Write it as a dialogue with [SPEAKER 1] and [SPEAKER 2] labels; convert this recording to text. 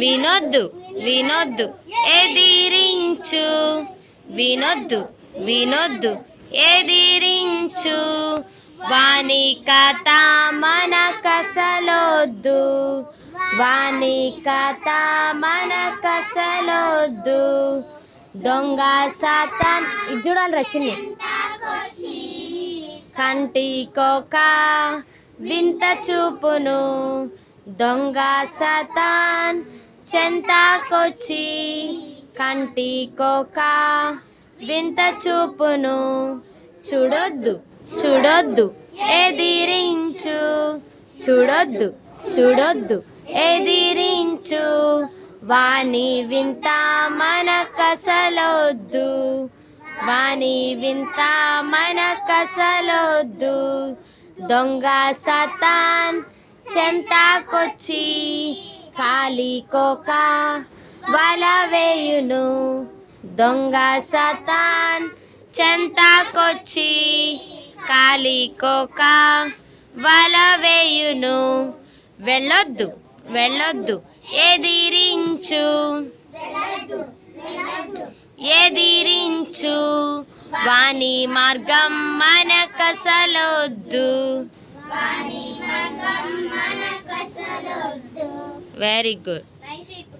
[SPEAKER 1] వినొద్దు వినొద్దు ఎదిరించు, వినొద్దు వినొద్దు ఎదిరించు, వాని కథ మన కసలొద్దు, వాని కథ మన కసలొద్దు. దొంగ సాతాన్ ఇది చూడాలి రచింది. కంటికొక వింత చూపును, దొంగ సాతాన్ చెంతకొచ్చి కంటికొక వింత చూపును. చూడొద్దు చూడొద్దు ఎదిరించు, చూడొద్దు చూడొద్దు ఎదిరించు, వాని వింత మన కసలొద్దు, వాని వింత మన కసలొద్దు. దొంగ సాతాన్ చెంతకొచ్చి కాలికొక వల వేయును, దొంగ సాతాన్ చెంతకొచ్చి కాలికొక వల వేయును. వెళ్ళొద్దు వెళ్ళొద్దు ఎదిరించు, ఎదిరించు, వాని మార్గం మన కసలొద్దు. Very good.